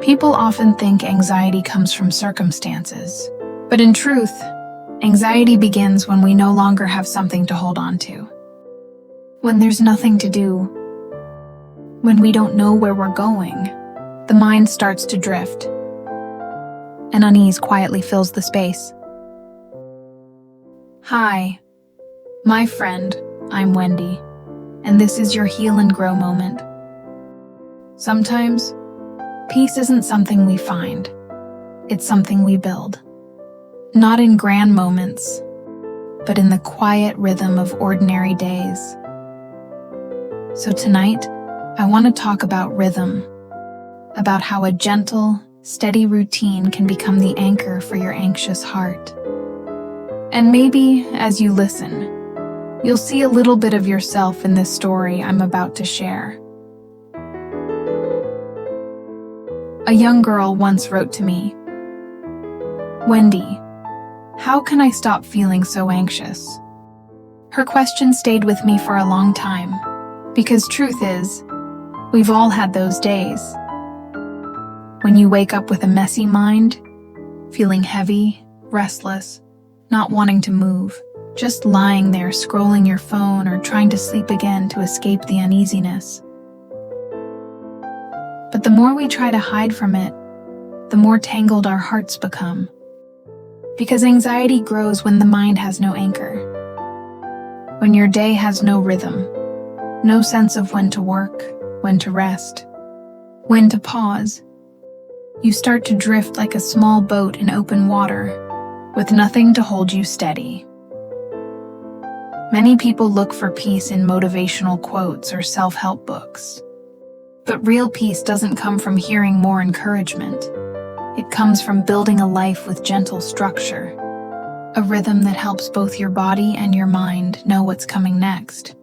People often think anxiety comes from circumstances, but in truth, anxiety begins when we no longer have something to hold on to. When there's nothing to do, when we don't know where we're going, the mind starts to drift, and unease quietly fills the space. Hi, my friend, I'm Wendy, and this is your Heal and Grow moment. Sometimes, peace isn't something we find, it's something we build. Not in grand moments, but in the quiet rhythm of ordinary days. So tonight, I want to talk about rhythm, about how a gentle, steady routine can become the anchor for your anxious heart. And maybe, as you listen, you'll see a little bit of yourself in this story I'm about to share. A young girl once wrote to me, "Wendy, how can I stop feeling so anxious?" Her question stayed with me for a long time, because truth is, we've all had those days. When you wake up with a messy mind, feeling heavy, restless, not wanting to move, just lying there scrolling your phone or trying to sleep again to escape the uneasiness. But the more we try to hide from it, the more tangled our hearts become. Because anxiety grows when the mind has no anchor. When your day has no rhythm, no sense of when to work, when to rest, when to pause, you start to drift like a small boat in open water, with nothing to hold you steady. Many people look for peace in motivational quotes or self-help books. But real peace doesn't come from hearing more encouragement. It comes from building a life with gentle structure, a rhythm that helps both your body and your mind know what's coming next.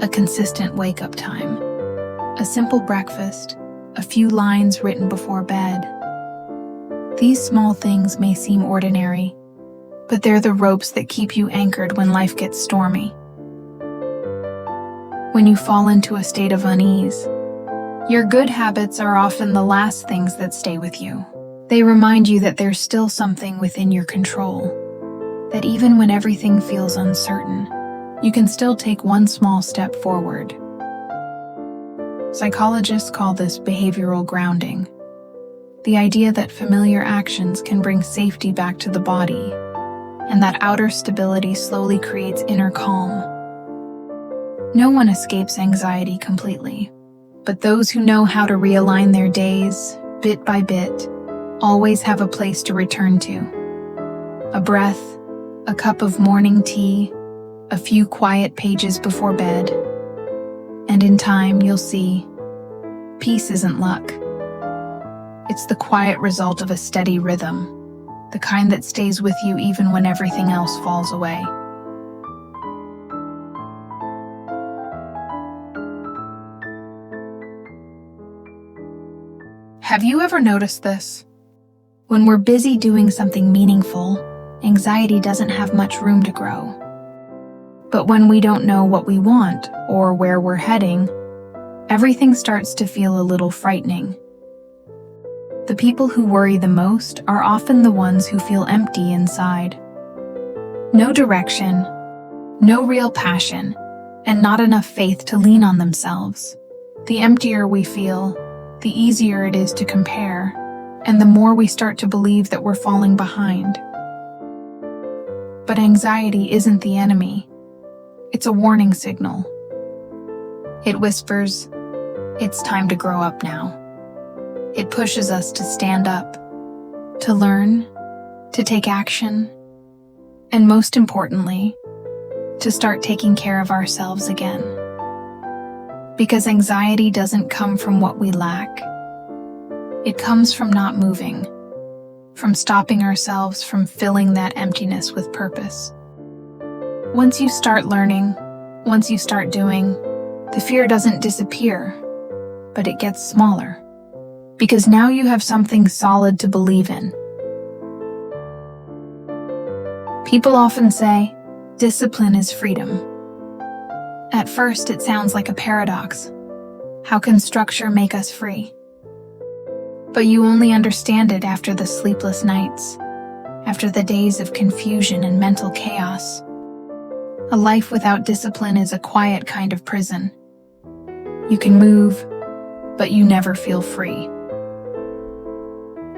A consistent wake-up time, a simple breakfast, a few lines written before bed. These small things may seem ordinary, but they're the ropes that keep you anchored when life gets stormy. When you fall into a state of unease, your good habits are often the last things that stay with you. They remind you that there's still something within your control, that even when everything feels uncertain, you can still take one small step forward. Psychologists call this behavioral grounding, the idea that familiar actions can bring safety back to the body, and that outer stability slowly creates inner calm. No one escapes anxiety completely, but those who know how to realign their days, bit by bit, always have a place to return to. A breath, a cup of morning tea, a few quiet pages before bed. And in time, you'll see, peace isn't luck. It's the quiet result of a steady rhythm, the kind that stays with you even when everything else falls away. Have you ever noticed this? When we're busy doing something meaningful, anxiety doesn't have much room to grow. But when we don't know what we want or where we're heading, everything starts to feel a little frightening. The people who worry the most are often the ones who feel empty inside. No direction, no real passion, and not enough faith to lean on themselves. The emptier we feel, the easier it is to compare, and the more we start to believe that we're falling behind. But anxiety isn't the enemy. It's a warning signal. It whispers, "It's time to grow up now." It pushes us to stand up, to learn, to take action, and most importantly, to start taking care of ourselves again. Because anxiety doesn't come from what we lack. It comes from not moving, from stopping ourselves from filling that emptiness with purpose. Once you start learning, once you start doing, the fear doesn't disappear, but it gets smaller. Because now you have something solid to believe in. People often say, discipline is freedom. At first, it sounds like a paradox. How can structure make us free? But you only understand it after the sleepless nights, after the days of confusion and mental chaos. A life without discipline is a quiet kind of prison. You can move, but you never feel free.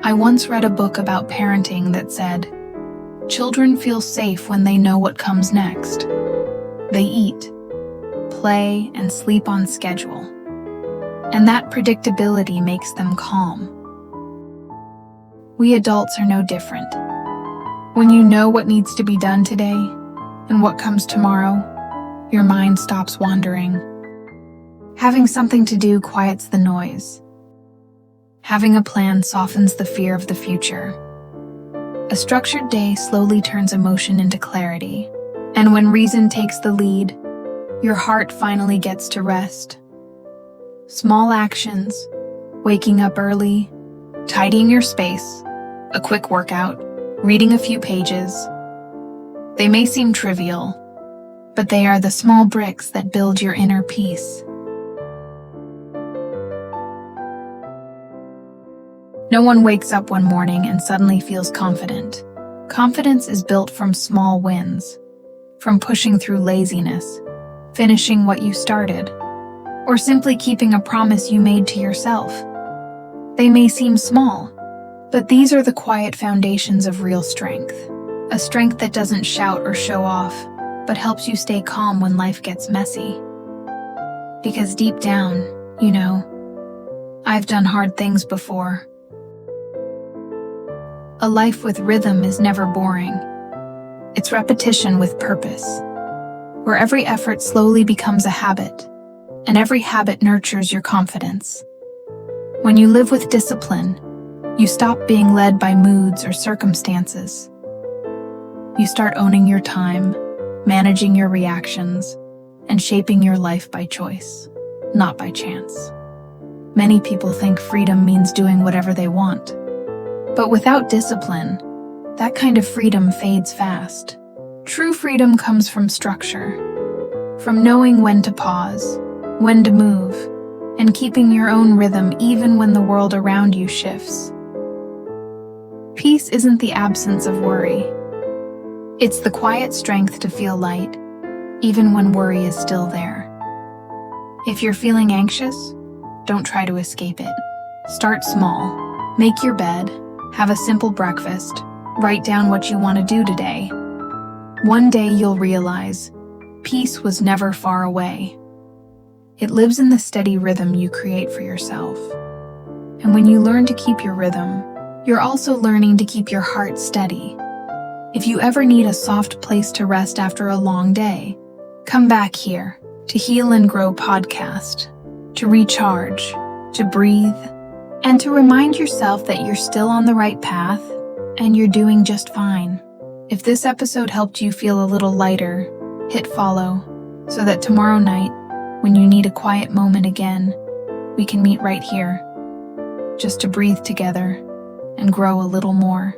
I once read a book about parenting that said, "Children feel safe when they know what comes next. They eat, play, and sleep on schedule. And that predictability makes them calm." We adults are no different. When you know what needs to be done today and what comes tomorrow, your mind stops wandering. Having something to do quiets the noise. Having a plan softens the fear of the future. A structured day slowly turns emotion into clarity, and when reason takes the lead, your heart finally gets to rest. Small actions, waking up early, tidying your space, a quick workout, reading a few pages. They may seem trivial, but they are the small bricks that build your inner peace. No one wakes up one morning and suddenly feels confident. Confidence is built from small wins, from pushing through laziness, finishing what you started, or simply keeping a promise you made to yourself. They may seem small, but these are the quiet foundations of real strength. A strength that doesn't shout or show off, but helps you stay calm when life gets messy. Because deep down, you know, I've done hard things before. A life with rhythm is never boring. It's repetition with purpose, where every effort slowly becomes a habit, and every habit nurtures your confidence. When you live with discipline, you stop being led by moods or circumstances. You start owning your time, managing your reactions, and shaping your life by choice, not by chance. Many people think freedom means doing whatever they want. But without discipline, that kind of freedom fades fast. True freedom comes from structure, from knowing when to pause, when to move, and keeping your own rhythm even when the world around you shifts. Peace isn't the absence of worry. It's the quiet strength to feel light, even when worry is still there. If you're feeling anxious, don't try to escape it. Start small. Make your bed. Have a simple breakfast. Write down what you want to do today. One day you'll realize peace was never far away. It lives in the steady rhythm you create for yourself. And when you learn to keep your rhythm, you're also learning to keep your heart steady. If you ever need a soft place to rest after a long day, come back here to Heal and Grow podcast, to recharge, to breathe, and to remind yourself that you're still on the right path and you're doing just fine. If this episode helped you feel a little lighter, hit follow so that tomorrow night, when you need a quiet moment again, we can meet right here, just to breathe together and grow a little more.